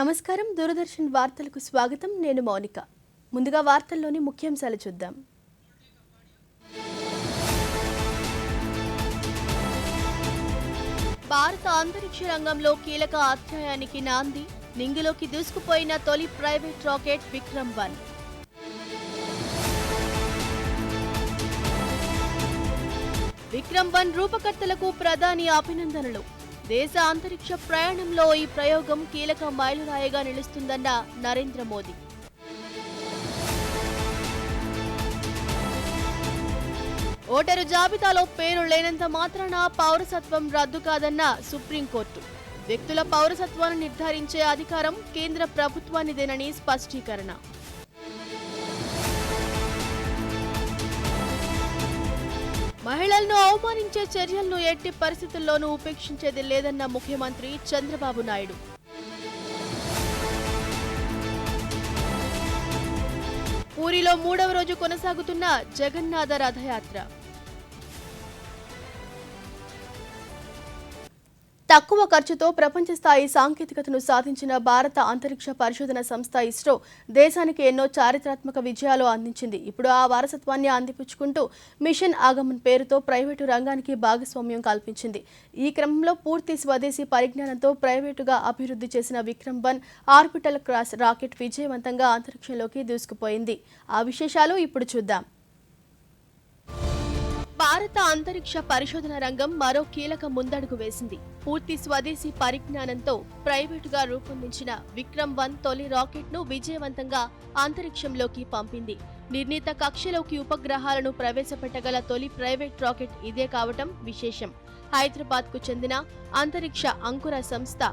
నమస్కారం దూరదర్శన్ వార్తలకు స్వాగతం నేను మౌనిక ముందుగా వార్తల్లోని ముఖ్యాంశాలు చూద్దాం భారత అంతరిక్ష రంగంలో కీలక అధ్యాయానికి నాంది నింగిలోకి దూసుకుపోయిన తొలి ప్రైవేట్ రాకెట్ విక్రమ్-1 విక్రమ్-1 రూపకర్తలకు ప్రధాని అభినందనలు దేశ అంతరిక్ష ప్రయాణంలో ఈ ప్రయోగం కీలక మైలురాయిగా నిలుస్తుందన్న నరేంద్ర మోదీ ఓటరు జాబితాలో పేరు లేనంత మాత్రాన పౌరసత్వం రద్దు కాదన్న సుప్రీంకోర్టు వ్యక్తుల పౌరసత్వాన్ని నిర్ధారించే అధికారం కేంద్ర ప్రభుత్వానిదేనని స్పష్టీకరణ మహిళలను అవమానించే చర్యలను ఎట్టి పరిస్థితుల్లోనూ ఉపేక్షించేది లేదన్న ముఖ్యమంత్రి చంద్రబాబు నాయుడు పూరిలో 3వ రోజు కొనసాగుతున్న జగన్నాథ రథయాత్ర తక్కువ ఖర్చుతో ప్రపంచ స్థాయి సాంకేతికతను సాధించిన భారత అంతరిక్ష పరిశోధన సంస్థ ఇస్రో దేశానికి ఎన్నో చారిత్రాత్మక విజయాలు అందించింది. ఇప్పుడు ఆ వారసత్వాన్ని అందిపుచ్చుకుంటూ మిషన్ ఆగమన్ పేరుతో ప్రైవేటు రంగానికి భాగస్వామ్యం కల్పించింది. ఈ క్రమంలో పూర్తి స్వదేశీ పరిజ్ఞానంతో ప్రైవేటుగా అభివృద్ధి చేసిన విక్రమ్-1 ఆర్బిటల్ క్రాస్ రాకెట్ విజయవంతంగా అంతరిక్షంలోకి దూసుకుపోయింది. ఆ విశేషాలు ఇప్పుడు చూద్దాం. భారత అంతరిక్ష పరిశోధన రంగం మరో కీలక ముందడుగు వేసింది. పూర్తి స్వదేశీ పరిజ్ఞానంతో ప్రైవేటుగా రూపొందించిన విక్రమ్-1 తొలి రాకెట్ ను విజయవంతంగా అంతరిక్షంలోకి పంపింది. నిర్ణీత కక్షలోకి ఉపగ్రహాలను ప్రవేశపెట్టగల తొలి ప్రైవేట్ రాకెట్ ఇదే కావటం విశేషం. హైదరాబాద్ కు చెందిన అంతరిక్ష అంకుర సంస్థ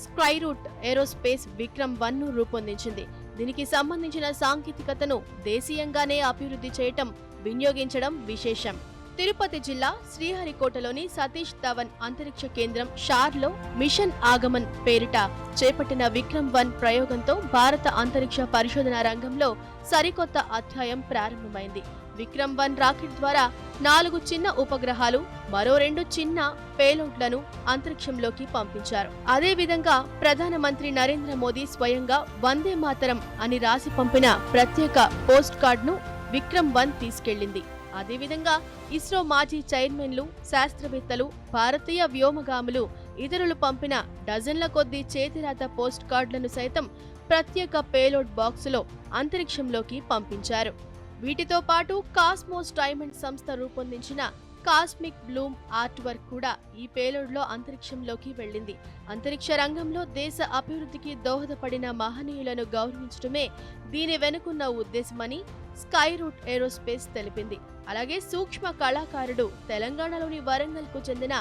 స్కైరూట్ ఏరోస్పేస్ విక్రమ్-1 ను రూపొందించింది. దీనికి సంబంధించిన సాంకేతికతను దేశీయంగానే అభివృద్ధి చేయటం, వినియోగించడం విశేషం. తిరుపతి జిల్లా శ్రీహరికోటలోని సతీష్ ధవన్ అంతరిక్ష కేంద్రం షార్లో మిషన్ ఆగమన్ పేరిట చేపట్టిన విక్రమ్-1 ప్రయోగంతో భారత అంతరిక్ష పరిశోధన రంగంలో సరికొత్త అధ్యాయం ప్రారంభమైంది. విక్రమ్-1 రాకెట్ ద్వారా 4 చిన్న ఉపగ్రహాలు, మరో 2 చిన్న పేలోడ్లను అంతరిక్షంలోకి పంపించారు. అదేవిధంగా ప్రధానమంత్రి నరేంద్ర మోదీ స్వయంగా వందే మాతరం అని రాసి పంపిన ప్రత్యేక పోస్ట్ కార్డును విక్రమ్-1 తీసుకెళ్లింది. అదేవిధంగా ఇస్రో మాజీ చైర్మన్లు, శాస్త్రవేత్తలు, భారతీయ వ్యోమగాములు, ఇతరులు పంపిన డజన్ల కొద్దీ చేతిరాత పోస్ట్ కార్డులను సైతం ప్రత్యేక పేలోడ్ బాక్సులో అంతరిక్షంలోకి పంపించారు. వీటితో పాటు కాస్మోస్ డైమండ్ సంస్థ రూపొందించిన కాస్మిక్ బ్లూమ్ ఆర్ట్ వర్క్ కూడా ఈ పేలోడ్లో అంతరిక్షంలోకి వెళ్లింది. అంతరిక్ష రంగంలో దేశ అభివృద్ధికి దోహదపడిన మహనీయులను గౌరవించడమే దీని వెనుకున్న ఉద్దేశమని స్కైరూట్ ఏరోస్పేస్ తెలిపింది. అలాగే సూక్ష్మ కళాకారుడు తెలంగాణలోని వరంగల్ కు చెందిన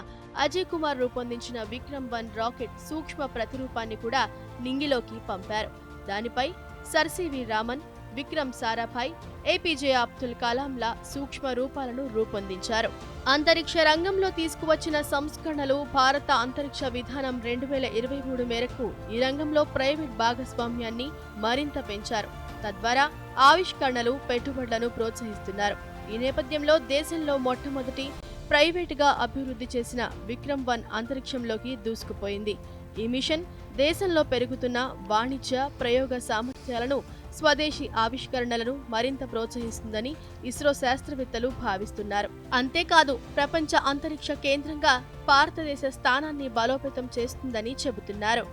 అజయ్ కుమార్ రూపొందించిన విక్రమ్-1 రాకెట్ సూక్ష్మ ప్రతిరూపాన్ని కూడా నింగిలోకి పంపారు. దానిపై sir C V Raman, Vikram Sarabhai, A P J Abdul కలాంల సూక్ష్మ రూపాలను రూపొందించారు. అంతరిక్ష రంగంలో తీసుకువచ్చిన సంస్కరణలు భారత అంతరిక్ష విధానం 2023 మేరకు ఈ రంగంలో ప్రైవేట్ భాగస్వామ్యాన్ని మరింత పెంచారు. తద్వారా ఆవిష్కరణలు, పెట్టుబడులను ప్రోత్సహిస్తున్నారు. ఈ నేపథ్యంలో దేశంలో మొట్టమొదటి ప్రైవేటుగా అభివృద్ధి చేసిన విక్రమ్-1 అంతరిక్షంలోకి దూసుకుపోయింది. ఈ మిషన్ దేశంలో పెరుగుతున్న వాణిజ్య ప్రయోగ సామర్థ్యాలను, స్వదేశీ ఆవిష్కరణలను మరింత ప్రోత్సహిస్తుందని ఇస్రో శాస్త్రవేత్తలు భావిస్తున్నారు. అంతేకాదు ప్రపంచ అంతరిక్ష కేంద్రంగా భారతదేశ స్థానాన్ని బలోపేతం చేస్తుందని చెబుతున్నారు.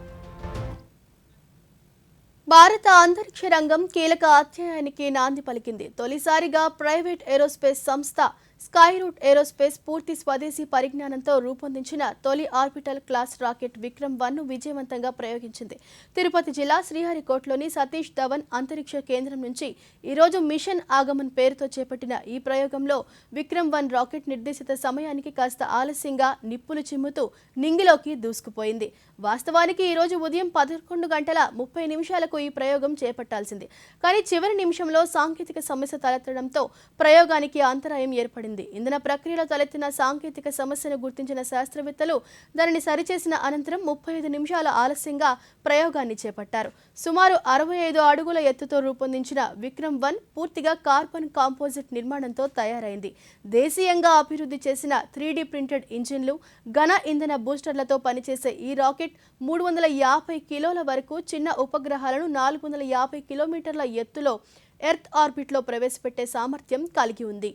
భారత అంతరిక్ష రంగం కీలక అధ్యాయానికి నాంది పలికింది. తొలిసారిగా ప్రైవేట్ ఏరోస్పేస్ సంస్థ స్కైరూట్ ఏరోస్పేస్ పూర్తి స్వదేశీ పరిజ్ఞానంతో రూపొందించిన తొలి ఆర్బిటల్ క్లాస్ రాకెట్ విక్రమ్-1 ను విజయవంతంగా ప్రయోగించింది. తిరుపతి జిల్లా శ్రీహరికోటలోని సతీష్ ధవన్ అంతరిక్ష కేంద్రం నుంచి ఈరోజు మిషన్ ఆగమన్ పేరుతో చేపట్టిన ఈ ప్రయోగంలో విక్రమ్-1 రాకెట్ నిర్దేశిత సమయానికి కాస్త ఆలస్యంగా నిప్పులు చిమ్ముతూ నింగిలోకి దూసుకుపోయింది. వాస్తవానికి ఈరోజు ఉదయం 11:30 ఈ ప్రయోగం చేపట్టాల్సింది. కానీ చివరి నిమిషంలో సాంకేతిక సమస్య తలెత్తడంతో ప్రయోగానికి అంతరాయం ఏర్పడింది. చేపట్టింది. ఇంధన ప్రక్రియలో తలెత్తిన సాంకేతిక సమస్యను గుర్తించిన శాస్త్రవేత్తలు దానిని సరిచేసిన అనంతరం 35 నిమిషాల ఆలస్యంగా ప్రయోగాన్ని చేపట్టారు. సుమారు 65 అడుగుల ఎత్తుతో రూపొందించిన విక్రమ్-1 పూర్తిగా కార్బన్ కాంపోజిట్ నిర్మాణంతో తయారైంది. దేశీయంగా అభివృద్ధి చేసిన 3D ప్రింటెడ్ ఇంజిన్లు, ఘన ఇంధన బూస్టర్లతో పనిచేసే ఈ రాకెట్ 350 కిలోల వరకు చిన్న ఉపగ్రహాలను 450 కిలోమీటర్ల ఎత్తులో ఎర్త్ ఆర్బిట్లో ప్రవేశపెట్టే సామర్థ్యం కలిగి ఉంది.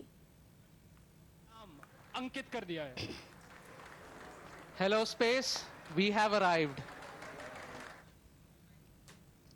अंकित कर दिया है. Hello space, we have arrived.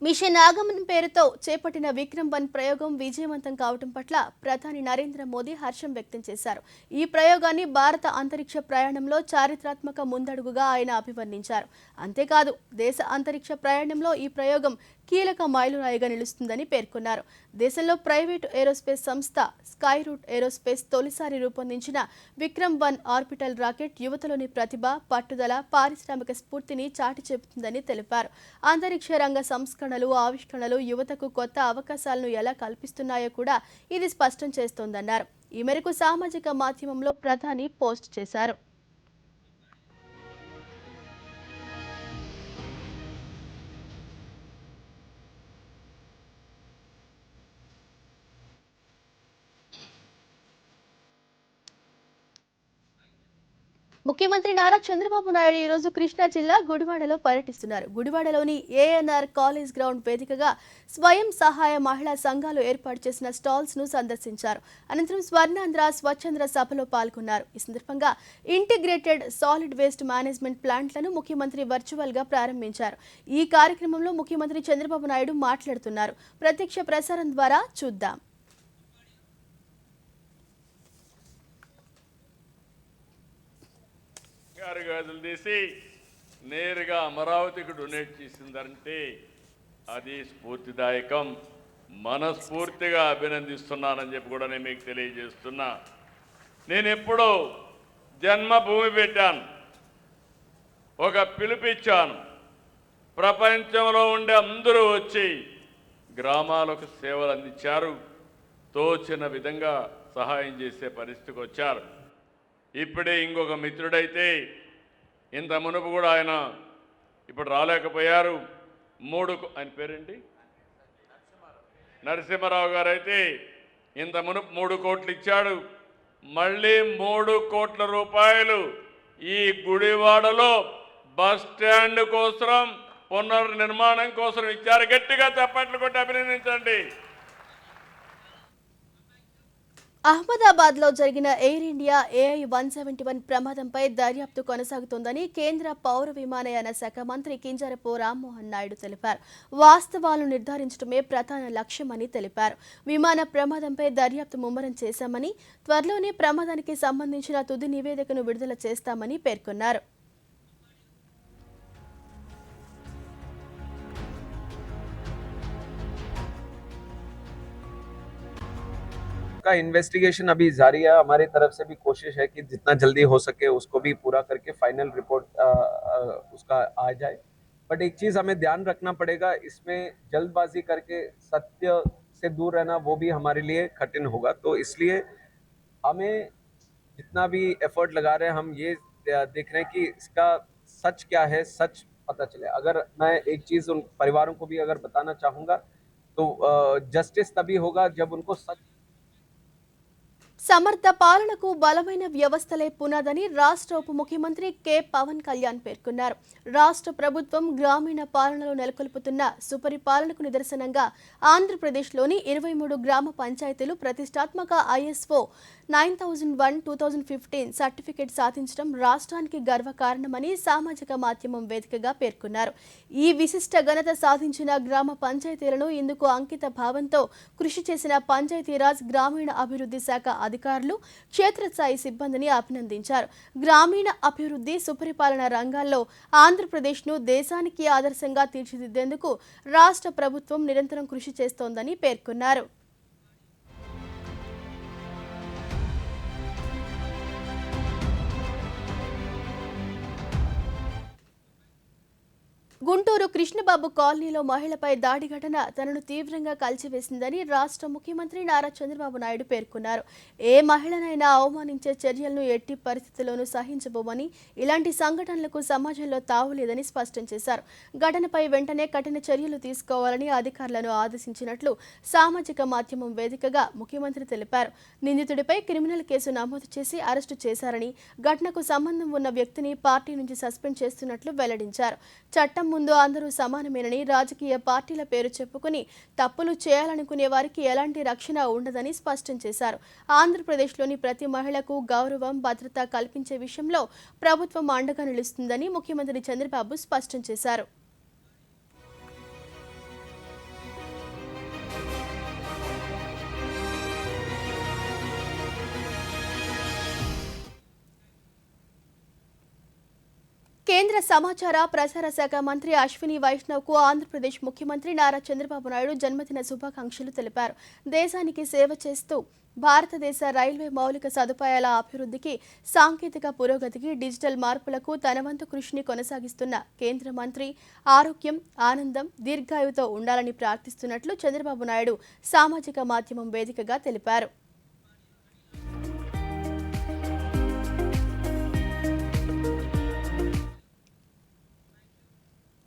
Mission Aagaman పేరుతో చేపట్టిన విక్రమ్-1 ప్రయోగం విజయవంతం కావడం పట్ల ప్రధాని నరేంద్ర మోదీ హర్షం వ్యక్తం చేశారు. ఈ ప్రయోగాన్ని భారత అంతరిక్ష ప్రయాణంలో చారిత్రాత్మక ముందడుగుగా ఆయన అభివర్ణించారు. అంతేకాదు, దేశ అంతరిక్ష ప్రయాణంలో ఈ ప్రయోగం కీలక మైలురాయిగా నిలుస్తుందని పేర్కొన్నారు. దేశంలో ప్రైవేటు ఏరోస్పేస్ సంస్థ స్కై రూట్ ఏరోస్పేస్ తొలిసారి రూపొందించిన విక్రమ్-1 ఆర్బిటల్ రాకెట్ యువతలోని ప్రతిభ, పట్టుదల, పారిశ్రామిక స్ఫూర్తిని చాటి చెబుతుందని తెలిపారు. అంతరిక్ష రంగ సంస్కరణలు, ఆవిష్కరణలు యువతకు కొత్త అవకాశాలను ఎలా కల్పిస్తున్నాయో కూడా ఇది స్పష్టం చేస్తోందన్నారు. ఈ మేరకు సామాజిక మాధ్యమంలో ప్రధాని పోస్ట్ చేశారు. ముఖ్యమంత్రి నారా చంద్రబాబు నాయుడు ఈ రోజు కృష్ణా జిల్లా గుడివాడలో పర్యటిస్తున్నారు. గుడివాడలోని ఏఎన్ఆర్ కాలేజ్ గ్రౌండ్ వేదికగా స్వయం సహాయ మహిళా సంఘాలు ఏర్పాటు చేసిన స్టాల్స్ ను సందర్శించారు. అనంతరం స్వర్ణాంధ్ర స్వచ్ఛంద్ర సభలో పాల్గొన్నారు. ఈ సందర్భంగా ఇంటిగ్రేటెడ్ సాలిడ్ వేస్ట్ మేనేజ్మెంట్ ప్లాంట్లను ముఖ్యమంత్రి వర్చువల్ గా ప్రారంభించారు. ఈ కార్యక్రమంలో ముఖ్యమంత్రి చంద్రబాబు నాయుడు మాట్లాడుతున్నారు. ప్రత్యక్ష ప్రసారం ద్వారా చూద్దాం. గాజులు తీసి నేరుగా అమరావతికి డొనేట్ చేసిందంటే అది స్ఫూర్తిదాయకం. మనస్ఫూర్తిగా అభినందిస్తున్నానని చెప్పి కూడా నేను మీకు తెలియజేస్తున్నా. నేను ఎప్పుడో జన్మభూమి పెట్టాను, ఒక పిలుపిచ్చాను. ప్రపంచంలో ఉండే అందరూ వచ్చి గ్రామాలకు సేవలు అందించారు, తోచిన విధంగా సహాయం చేసే పరిస్థితికి వచ్చారు. ఇప్పుడే ఇంకొక మిత్రుడైతే ఇంత మునుపు కూడా ఆయన ఇప్పుడు రాలేకపోయారు. ఆయన పేరేంటి, నరసింహారావు గారు అయితే ఇంత మునుపు 3 కోట్లు ఇచ్చాడు. మళ్ళీ 3 కోట్ల రూపాయలు ఈ గుడివాడలో బస్ స్టాండ్ కోసం, పునర్నిర్మాణం కోసం ఇచ్చారు. గట్టిగా చప్పట్లు కొట్టి అభినందించండి. అహ్మదాబాద్ లో జరిగిన ఎయిర్ ఇండియా AI-171 ప్రమాదంపై దర్యాప్తు కొనసాగుతోందని కేంద్ర పౌర విమానయాన శాఖ మంత్రి కింజరపు రామ్మోహన్ నాయుడు తెలిపారు. వాస్తవాలను నిర్ధారించడమే ప్రధాన లక్ష్యమని తెలిపారు. విమాన ప్రమాదంపై దర్యాప్తు ముమ్మరం చేశామని, త్వరలోనే ప్రమాదానికి సంబంధించిన తుది నివేదికను విడుదల చేస్తామని పేర్కొన్నారు. का इन्वेस्टिगेशन अभी जारी है. हमारी तरफ से भी कोशिश है कि जितना जल्दी हो सके उसको भी पूरा करके फाइनल रिपोर्ट उसका आ जाए. बट एक चीज़ हमें ध्यान रखना पड़ेगा, इसमें जल्दबाजी करके सत्य से दूर रहना वो भी हमारे लिए कठिन होगा. तो इसलिए हमें जितना भी एफर्ट लगा रहे हैं, हम ये देख रहे हैं कि इसका सच क्या है, सच पता चले. अगर मैं एक चीज़ उन परिवारों को भी अगर बताना चाहूँगा तो जस्टिस तभी होगा जब उनको सच. సమర్థ పాలనకు బలమైన వ్యవస్థలే పునాదని రాష్ట్ర ఉప ముఖ్యమంత్రి కె పవన్ కళ్యాణ్ పేర్కొన్నారు. రాష్ట్ర ప్రభుత్వం గ్రామీణ పాలనలో నెలకొల్పుతున్న సుపరిపాలనకు నిదర్శనంగా ఆంధ్రప్రదేశ్లోని 23 గ్రామ పంచాయతీలు ప్రతిష్టాత్మక ISO 9001-2015 సర్టిఫికేట్ సాధించడం రాష్ట్రానికి గర్వకారణమని సామాజిక మాధ్యమం వేదికగా పేర్కొన్నారు. ఈ విశిష్ట ఘనత సాధించిన గ్రామ పంచాయతీలను ఇందుకు అంకిత భావంతో కృషి చేసిన పంచాయతీరాజ్ గ్రామీణ అభివృద్ధి శాఖ అధికారులు, క్షేత్రస్థాయి సిబ్బందిని అభినందించారు. గ్రామీణ అభివృద్ధి, సుపరిపాలన రంగాల్లో ఆంధ్రప్రదేశ్ను దేశానికి ఆదర్శంగా తీర్చిదిద్దేందుకు రాష్ట్ర ప్రభుత్వం నిరంతరం కృషి చేస్తోందని పేర్కొన్నారు. గుంటూరు కృష్ణబాబు కాలనీలో మహిళపై దాడి ఘటన తనను తీవ్రంగా కలిచివేసిందని రాష్ట్ర ముఖ్యమంత్రి నారా చంద్రబాబు నాయుడు పేర్కొన్నారు. ఏ మహిళనైనా అవమానించే చర్యలను ఎట్టి పరిస్థితుల్లోనూ సహించబోమని, ఇలాంటి సంఘటనలకు సమాజంలో తావులేదని స్పష్టం చేశారు. ఘటనపై వెంటనే కఠిన చర్యలు తీసుకోవాలని అధికారులను ఆదేశించినట్లు సామాజిక మాధ్యమం వేదికగా ముఖ్యమంత్రి తెలిపారు. నిందితుడిపై క్రిమినల్ కేసు నమోదు చేసి అరెస్టు చేశారని, ఘటనకు సంబంధం ఉన్న వ్యక్తిని పార్టీ నుంచి సస్పెండ్ చేస్తున్నట్లు వెల్లడించారు. చట్టం ముందు అందరూ సమానమేనని, రాజకీయ పార్టీల పేరు చెప్పుకుని తప్పులు చేయాలనుకునే వారికి ఎలాంటి రక్షణ ఉండదని స్పష్టం చేశారు. ఆంధ్రప్రదేశ్లోని ప్రతి మహిళకు గౌరవం, భద్రత కల్పించే విషయంలో ప్రభుత్వం అండగా నిలుస్తుందని ముఖ్యమంత్రి చంద్రబాబు స్పష్టం చేశారు. కేంద్ర సమాచార ప్రసార శాఖ మంత్రి అశ్విని వైష్ణవ్కు ఆంధ్రప్రదేశ్ ముఖ్యమంత్రి నారా చంద్రబాబు నాయుడు జన్మదిన శుభాకాంక్షలు తెలిపారు. దేశానికి సేవ చేస్తూ భారతదేశ రైల్వే మౌలిక సదుపాయాల అభివృద్ధికి, సాంకేతిక పురోగతికి, డిజిటల్ మార్పులకు తన వంతు కృషిని కొనసాగిస్తున్న కేంద్ర మంత్రి ఆరోగ్యం, ఆనందం, దీర్ఘాయువుతో ఉండాలని ప్రార్థిస్తున్నట్లు చంద్రబాబు నాయుడు సామాజిక మాధ్యమం వేదికగా తెలిపారు.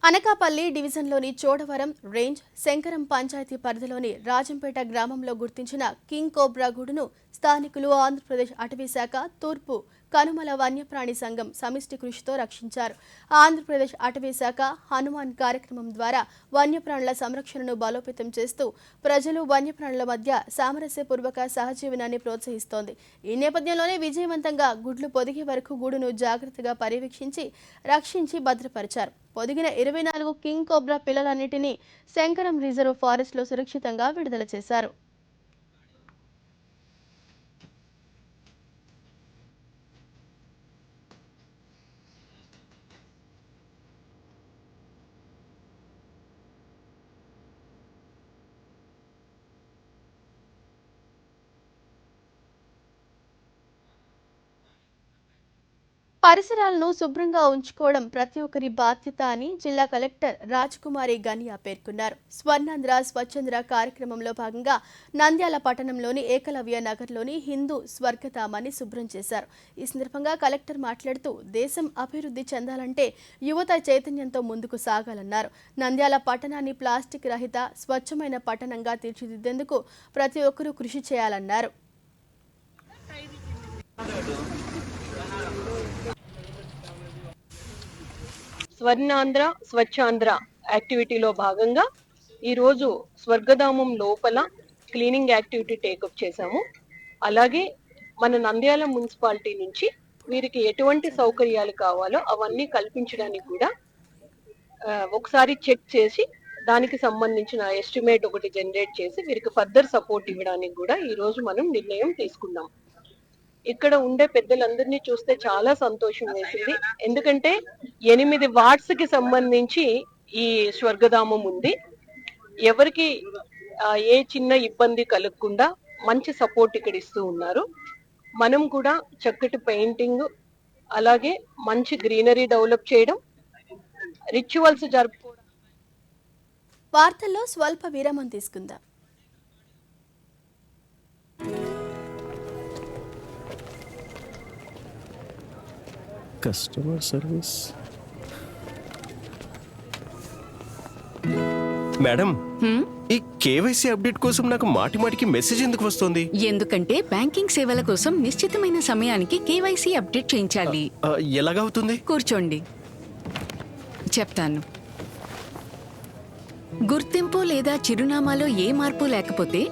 అనకాపల్లి డివిజన్లోని చోడవరం రేంజ్, శంకరం పంచాయతీ పరిధిలోని రాజంపేట గ్రామంలో గుర్తించిన కింగ్ కోబ్రా గూడును స్థానికులు, ఆంధ్రప్రదేశ్ అటవీ శాఖ, తూర్పు కనుమల వన్యప్రాణి సంఘం సమిష్టి కృషితో రక్షించారు. ఆంధ్రప్రదేశ్ అటవీ శాఖ హనుమాన్ కార్యక్రమం ద్వారా వన్యప్రాణుల సంరక్షణను బలోపేతం చేస్తూ ప్రజలు, వన్యప్రాణుల మధ్య సామరస్యపూర్వక సహజీవనాన్ని ప్రోత్సహిస్తోంది. ఈ నేపథ్యంలోనే విజయవంతంగా గుడ్లు పొదిగే వరకు గూడును జాగ్రత్తగా పర్యవేక్షించి, రక్షించి భద్రపరిచారు. పొదిగిన 24 కింగ్ కోబ్రా పిల్లలన్నింటినీ శంకరం రిజర్వ్ ఫారెస్ట్లో సురక్షితంగా విడుదల చేశారు. పరిసరాలను శుభ్రంగా ఉంచుకోవడం ప్రతి ఒక్కరి బాధ్యత అని జిల్లా కలెక్టర్ రాజ్కుమారి గనియా పేర్కొన్నారు. స్వర్ణాంధ్ర స్వచ్ఛంద్ర కార్యక్రమంలో భాగంగా నంద్యాల పట్టణంలోని ఏకలవ్య నగర్లోని హిందూ స్వర్గధామాన్ని శుభ్రం చేశారు. ఈ సందర్భంగా కలెక్టర్ మాట్లాడుతూ దేశం అభివృద్ధి చెందాలంటే యువత చైతన్యంతో ముందుకు సాగాలన్నారు. నంద్యాల పట్టణాన్ని ప్లాస్టిక్ రహిత, స్వచ్ఛమైన పట్టణంగా తీర్చిదిద్దేందుకు ప్రతి ఒక్కరూ కృషి చేయాలన్నారు. స్వర్ణాంధ్ర స్వచ్ఛాంధ్ర యాక్టివిటీలో భాగంగా ఈరోజు స్వర్గధామం లోపల క్లీనింగ్ యాక్టివిటీ టేకప్ చేశాము. అలాగే మన నంద్యాల మున్సిపాలిటీ నుంచి వీరికి ఎటువంటి సౌకర్యాలు కావాలో అవన్నీ కల్పించడానికి కూడా ఒకసారి చెక్ చేసి దానికి సంబంధించిన ఎస్టిమేట్ ఒకటి జనరేట్ చేసి వీరికి ఫర్దర్ సపోర్ట్ ఇవ్వడానికి కూడా ఈరోజు మనం నిర్ణయం తీసుకున్నాం. ఇక్కడ ఉండే పెద్దలందరినీ చూస్తే చాలా సంతోషం వేసింది. ఎందుకంటే 8 వార్డ్స్ కి సంబంధించి ఈ స్వర్గధామం ఉంది. ఎవరికి ఏ చిన్న ఇబ్బంది కలగకుండా మంచి సపోర్ట్ ఇక్కడ ఇస్తూ ఉన్నారు. మనం కూడా చక్కటి పెయింటింగ్, అలాగే మంచి గ్రీనరీ డెవలప్ చేయడం, రిచువల్స్ జరుపుకోవడం. వార్తల్లో స్వల్ప విరామం తీసుకుందాం. Customer service. మేడం, ఈ కేవైసీ అప్డేట్ కోసం నాకు మాటిమాటికి మెసేజ్ ఎందుకు వస్తుంది? ఎందుకంటే బ్యాంకింగ్ సేవల కోసం నిశ్చితమైన సమయానికి కేవైసీ అప్డేట్ చేయించాలి. ఎలాగవుతుంది? కూర్చోండి, చెప్తాను. గుర్తింపు లేదా చిరునామాలో ఏ మార్పు లేకపోతే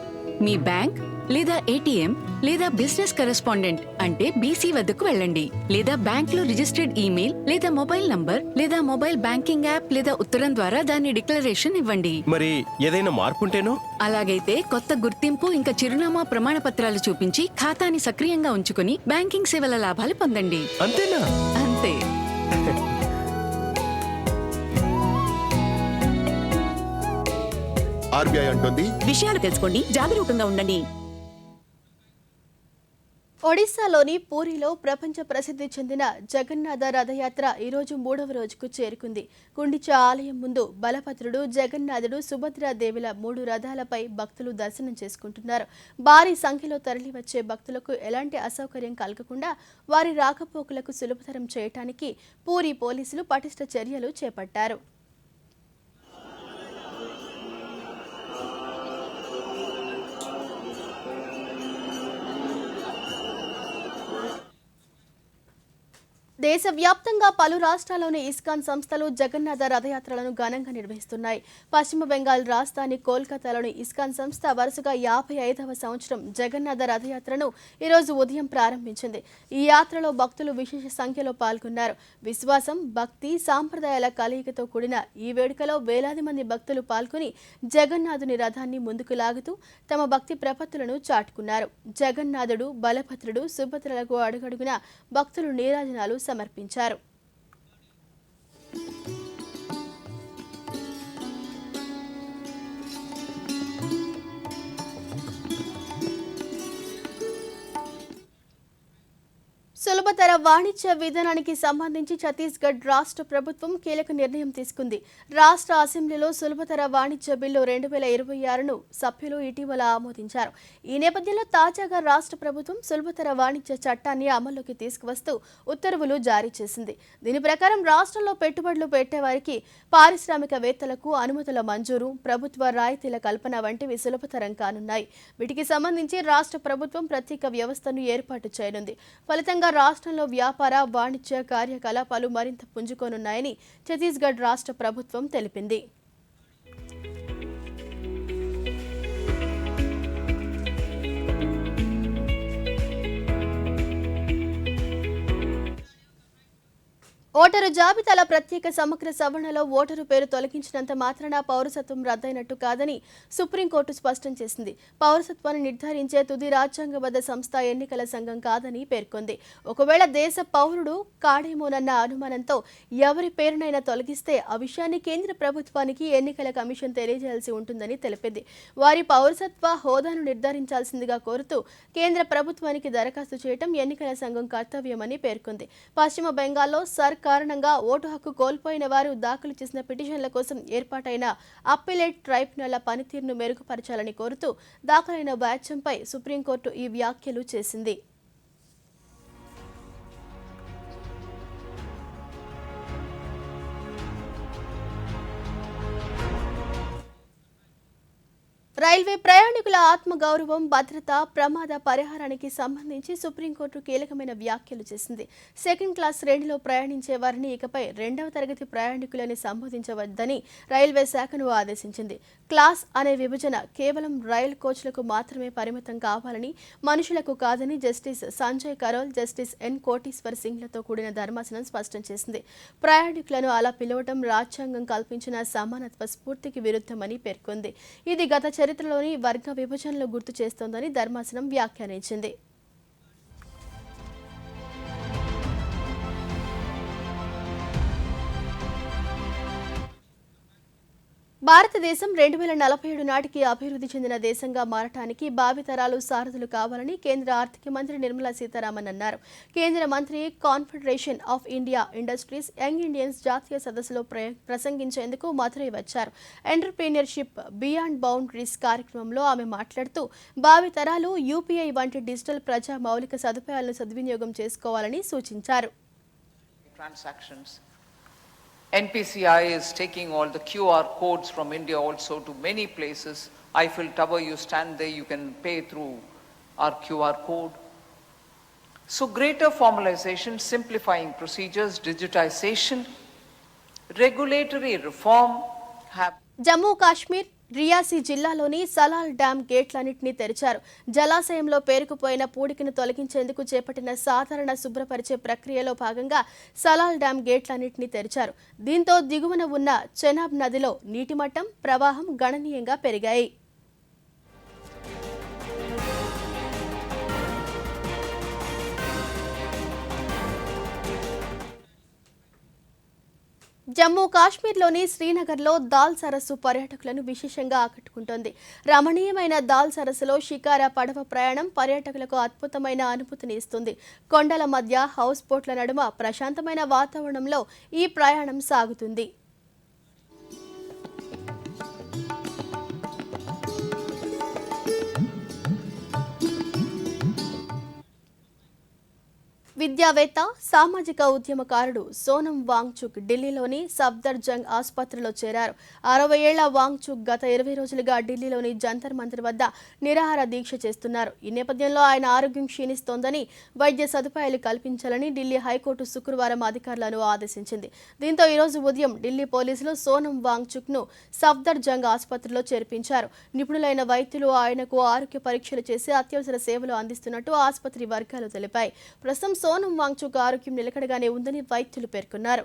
మీ బ్యాంక్ లేదా ఏటీఎం లేదా బిజినెస్ కరెస్పాండెంట్ అంటే బీసీ వద్దకు వెళ్ళండి. లేదా బ్యాంక్ లో రిజిస్టర్డ్ ఈమెయిల్ లేదా మొబైల్ నంబర్ లేదా మొబైల్ బ్యాంకింగ్ యాప్ లేదా ఉత్తరం ద్వారా దాని డిక్లరేషన్ ఇవ్వండి. మరి ఏదైనా మార్పు ఉంటేనో? అలాగైతే కొత్త గుర్తింపు ఇంకా చిరునామా ప్రమాణ పత్రాలు చూపించి ఖాతాని సక్రియంగా ఉంచుకుని బ్యాంకింగ్ సేవల లాభాలు పొందండి. అంతేనా? అంతే. ఆర్బీఐ అంటుంది, విషయాలు తెలుసుకోండి, జాగరూకంగా ఉండండి. ఒడిశాలోని పూరిలో ప్రపంచ ప్రసిద్ధి చెందిన జగన్నాథ రథయాత్ర ఈరోజు 3వ రోజుకు చేరుకుంది. గుండిచ ఆలయం ముందు బలభద్రుడు, జగన్నాథుడు, సుభద్రాదేవిల 3 రథాలపై భక్తులు దర్శనం చేసుకుంటున్నారు. భారీ సంఖ్యలో తరలివచ్చే భక్తులకు ఎలాంటి అసౌకర్యం కలగకుండా వారి రాకపోకలకు సులభతరం చేయడానికి పూరి పోలీసులు పటిష్ట చర్యలు చేపట్టారు. దేశవ్యాప్తంగా పలు రాష్ట్రాల్లోని ఇస్కాన్ సంస్థలు జగన్నాథ రథయాత్రలను ఘనంగా నిర్వహిస్తున్నాయి. పశ్చిమ బెంగాల్ రాజధాని కోల్కతాలోని ఇస్కాన్ సంస్థ వరుసగా 55వ సంవత్సరం జగన్నాథ రథయాత్రను ఈరోజు ఉదయం ప్రారంభించింది. ఈ యాత్రలో భక్తులు విశేష సంఖ్యలో పాల్గొన్నారు. విశ్వాసం, భక్తి, సాంప్రదాయాల కలయికతో కూడిన ఈ వేడుకలో వేలాది మంది భక్తులు పాల్గొని జగన్నాథుని రథాన్ని ముందుకు లాగుతూ తమ భక్తి ప్రపత్తులను చాటుకున్నారు. జగన్నాథుడు, బలభద్రుడు, సుభద్రలకు అడుగడుగున భక్తులు నీరాజనాలు సమర్పించారు. సులభతర వాణిజ్య విధానానికి సంబంధించి ఛత్తీస్గఢ్ రాష్ట్ర ప్రభుత్వం కీలక నిర్ణయం తీసుకుంది. రాష్ట్ర అసెంబ్లీలో సులభతర వాణిజ్య బిల్లు 2026ను సభ్యులు ఇటీవల ఆమోదించారు. ఈ నేపథ్యంలో తాజాగా రాష్ట్ర ప్రభుత్వం సులభతర వాణిజ్య చట్టాన్ని అమల్లోకి తీసుకువస్తూ ఉత్తర్వులు జారీ చేసింది. దీని ప్రకారం రాష్ట్రంలో పెట్టుబడులు పెట్టేవారికి, పారిశ్రామికవేత్తలకు అనుమతుల మంజూరు, ప్రభుత్వ రాయితీల కల్పన వంటివి సులభతరం కానున్నాయి. వీటికి సంబంధించి రాష్ట్ర ప్రభుత్వం ప్రత్యేక వ్యవస్థను ఏర్పాటు చేయనుంది. ఫలితంగా రాష్ట్రంలో వ్యాపార, వాణిజ్య కార్యకలాపాలు మరింత పుంజుకోనున్నాయని ఛత్తీస్గఢ్ రాష్ట్ర ప్రభుత్వం తెలిపింది. ఓటరు జాబితాల ప్రత్యేక సమగ్ర సవరణలో ఓటరు పేరు తొలగించినంత మాత్రాన పౌరసత్వం రద్దయినట్టు కాదని సుప్రీంకోర్టు స్పష్టం చేసింది. పౌరసత్వాన్ని నిర్ధారించే తుది రాజ్యాంగబద్ధ సంస్థ ఎన్నికల సంఘం కాదని పేర్కొంది. ఒకవేళ దేశ పౌరుడు కాడేమోనన్న అనుమానంతో ఎవరి పేరునైనా తొలగిస్తే ఆ విషయాన్ని కేంద్ర ప్రభుత్వానికి ఎన్నికల కమిషన్ తెలియజేయాల్సి ఉంటుందని తెలిపింది. వారి పౌరసత్వ హోదాను నిర్ధారించాల్సిందిగా కోరుతూ కేంద్ర ప్రభుత్వానికి దరఖాస్తు చేయడం ఎన్నికల సంఘం కర్తవ్యమని పేర్కొంది. పశ్చిమ బెంగాల్లో కారణంగా ఓటు హక్కు కోల్పోయిన వారు దాఖలు చేసిన పిటిషన్ల కోసం ఏర్పాటైన అప్పీలేట్ ట్రైబ్యునల్ల పనితీరును మెరుగుపరచాలని కోరుతూ దాఖలైన వ్యాజ్యంపై సుప్రీంకోర్టు ఈ వ్యాఖ్యలు చేసింది. రైల్వే ప్రయాణికుల ఆత్మగౌరవం, భద్రత, ప్రమాద పరిహారానికి సంబంధించి సుప్రీంకోర్టు కీలకమైన వ్యాఖ్యలు చేసింది. సెకండ్ క్లాస్ శ్రేణిలో ప్రయాణించే వారిని ఇకపై 2వ తరగతి ప్రయాణికులని సంబోధించవద్దని రైల్వే శాఖను ఆదేశించింది. క్లాస్ అనే విభజన కేవలం రైలు కోచ్లకు మాత్రమే పరిమితం కావాలని, మనుషులకు కాదని justice Sanjay Karol, justice N Kotiswar సింగ్లతో కూడిన ధర్మాసనం స్పష్టం చేసింది. ప్రయాణికులను అలా పిలవడం రాజ్యాంగం కల్పించిన సమానత్వ స్ఫూర్తికి విరుద్ధమని పేర్కొంది. ఇది గత చరిత్రలోని వర్గ విభజనలు గుర్తు చేస్తోందని ధర్మాసనం వ్యాఖ్యానించింది. భారతదేశం 2047 నాటికి అభివృద్ధి చెందిన దేశంగా మారటానికి భావితరాలు సారథులు కావాలని కేంద్ర ఆర్థిక మంత్రి నిర్మలా సీతారామన్ అన్నారు. కేంద్ర మంత్రి confederation of India industries young Indians జాతీయ సదస్సులో ప్రసంగించేందుకు మదురై వచ్చారు. ఎంటర్‌ప్రెన్యూర్‌షిప్ బియాండ్ బౌండరీస్ కార్యక్రమంలో ఆమె మాట్లాడుతూ భావితరాలు యూపీఐ వంటి డిజిటల్ ప్రజా మౌలిక సదుపాయాలను సద్వినియోగం చేసుకోవాలని సూచించారు. NPCI is taking all the QR codes from India also to many places. Eiffel Tower, you stand there, you can pay through our QR code. So greater formalization, simplifying procedures, digitization, regulatory reform have... Jammu Kashmir Reasi జిల్లాలోని Salalah dam గేట్లన్నింటినీ తెరిచారు. జలాశయంలో పేరుకుపోయిన పూడికను తొలగించేందుకు చేపట్టిన సాధారణ శుభ్రపరిచే ప్రక్రియలో భాగంగా Salalah dam గేట్లన్నింటినీ తెరిచారు. దీంతో దిగువన ఉన్న చెనాబ్ నదిలో నీటి మట్టం, ప్రవాహం గణనీయంగా పెరిగాయి. జమ్మూ కాశ్మీర్లోని శ్రీనగర్లో దాల్ సరస్సు పర్యాటకులను విశేషంగా ఆకట్టుకుంటోంది. రమణీయమైన దాల్ సరస్సులో షికారా పడవ ప్రయాణం పర్యాటకులకు అద్భుతమైన అనుభూతిని ఇస్తుంది. కొండల మధ్య హౌస్ బోట్ల నడుమ ప్రశాంతమైన వాతావరణంలో ఈ ప్రయాణం సాగుతుంది. విద్యావేత్త, సామాజిక ఉద్యమకారుడు సోనం వాంగ్చుక్ ఢిల్లీలోని సఫ్దర్జంగ్ ఆసుపత్రిలో చేరారు. 60 ఏళ్ల వాంగ్చుక్ గత 20 రోజులుగా ఢిల్లీలోని జంతర్ మంతర్ వద్ద నిరాహార దీక్ష చేస్తున్నారు. ఈ నేపథ్యంలో ఆయన ఆరోగ్యం క్షీణిస్తోందని, వైద్య సదుపాయాలు కల్పించాలని ఢిల్లీ హైకోర్టు శుక్రవారం అధికారులను ఆదేశించింది. దీంతో ఈరోజు ఉదయం ఢిల్లీ పోలీసులు సోనం వాంగ్చుక్ ను సఫ్దర్జంగ్ ఆసుపత్రిలో చేర్పించారు. నిపుణులైన వైద్యులు ఆయనకు ఆరోగ్య పరీక్షలు చేసి అత్యవసర సేవలు అందిస్తున్నట్టు ఆసుపత్రి వర్గాలు తెలిపాయి. ప్రస్తుతం సోనం వాంగ్చుక్ ఆరోగ్యం నిలకడగానే ఉందని వైద్యులు పేర్కొన్నారు.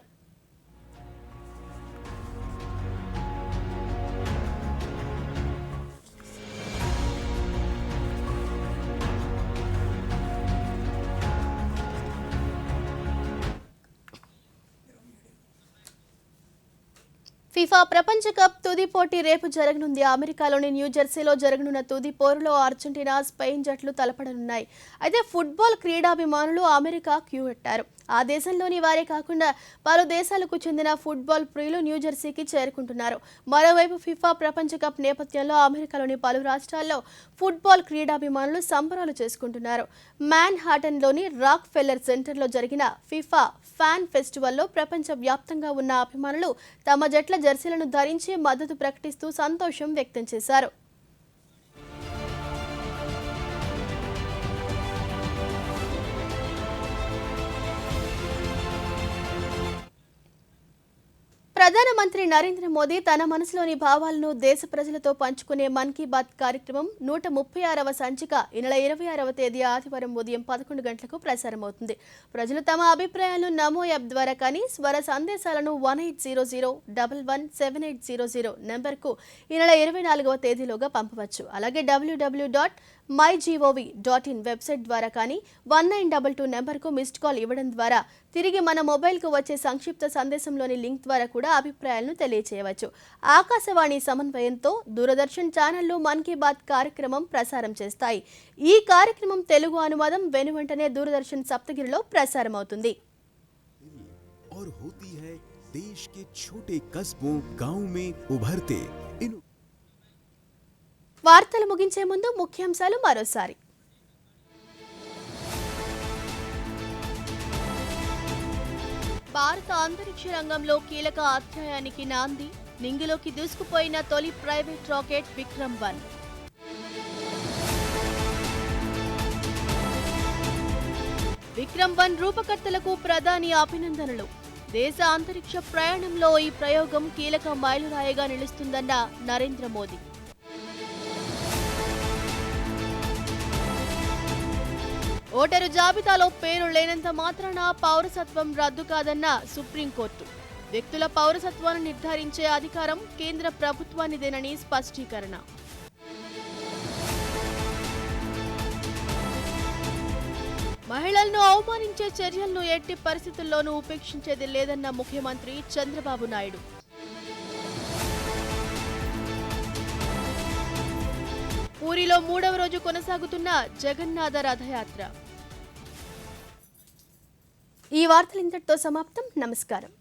ఫిఫా ప్రపంచ కప్ తుది పోటీ రేపు జరగనుంది. అమెరికాలోని న్యూజెర్సీలో జరగనున్న తుది పోరులో అర్జెంటీనా, స్పెయిన్ జట్లు తలపడనున్నాయి. అయితే ఫుట్బాల్ క్రీడాభిమానులు అమెరికా క్యూ కట్టారు. ఆ దేశంలోని వారే కాకుండా పలు దేశాలకు చెందిన ఫుట్బాల్ ప్రియులు న్యూజెర్సీకి చేరుకుంటున్నారు. మరోవైపు ఫిఫా ప్రపంచ కప్ నేపథ్యంలో అమెరికాలోని పలు రాష్ట్రాల్లో ఫుట్బాల్ క్రీడాభిమానులు సంబరాలు చేసుకుంటున్నారు. మ్యాన్ హాటన్లోని రాక్ ఫెల్లర్ సెంటర్లో జరిగిన ఫిఫా ఫ్యాన్ ఫెస్టివల్లో ప్రపంచ వ్యాప్తంగా ఉన్న అభిమానులు తమ జట్ల జెర్సీలను ధరించి మద్దతు ప్రకటిస్తూ సంతోషం వ్యక్తం చేశారు. ప్రధానమంత్రి నరేంద్ర మోదీ తన మనసులోని భావాలను దేశ ప్రజలతో పంచుకునే మన్ కీ బాత్ కార్యక్రమం 136వ సంచిక ఈ నెల 26వ తేదీ ఆదివారం ఉదయం 11 గంటలకు ప్రసారమవుతుంది. ప్రజలు తమ అభిప్రాయాలను నమో యాప్ ద్వారా కానీ స్వర సందేశాలను 1800117800 నెంబర్కు ఈ నెల 24వ తేదీలోగా పంపవచ్చు. అలాగే www.mygov.in వెబ్సైట్ ద్వారా కానీ 1922 నెంబర్కు మిస్డ్ కాల్ ఇవ్వడం ద్వారా తిరిగి మన మొబైల్కు వచ్చే సంక్షిప్త సందేశంలోని లింక్ ద్వారా కూడా అభిప్రాయాలను తెలియచేయవచ్చు. ఆకాశవాణి సమన్వయంతో దూరదర్శన్ ఛానళ్లు మన్ కీ బాత్ కార్యక్రమం ప్రసారం చేస్తాయి. ఈ కార్యక్రమం తెలుగు అనువాదం వెనువెంటనే దూరదర్శన్ సప్తగిరిలో ప్రసారమవుతుంది. और होती है देश के छोटे कस्बों गांव में उभरते इन వార్తలు ముగించే ముందు ముఖ్యాంశాలు మరోసారి. భారత అంతరిక్ష రంగంలో కీలక అధ్యాయానికి నాంది. నింగిలోకి దూసుకుపోయిన తొలి ప్రైవేట్ రాకెట్ విక్రమ్ 1. విక్రమ్ 1 రూపకర్తలకు ప్రధాని అభినందనలు. దేశ అంతరిక్ష ప్రయాణంలో ఈ ప్రయోగం కీలక మైలురాయిగా నిలుస్తుందన్న నరేంద్ర మోదీ. ఓటరు జాబితాలో పేరు లేనంత మాత్రాన పౌరసత్వం రద్దు కాదన్న సుప్రీంకోర్టు. వ్యక్తుల పౌరసత్వాన్ని నిర్ధారించే అధికారం కేంద్ర ప్రభుత్వానిదేనని స్పష్టీకరణ. మహిళలను అవమానించే చర్యలను ఎట్టి పరిస్థితుల్లోనూ ఉపేక్షించేది లేదన్న ముఖ్యమంత్రి చంద్రబాబు నాయుడు. పూరిలో 3వ రోజు కొనసాగుతున్న జగన్నాథ రథయాత్ర. ఈ వార్తలు ఇంతటితో సమాప్తం. నమస్కారం.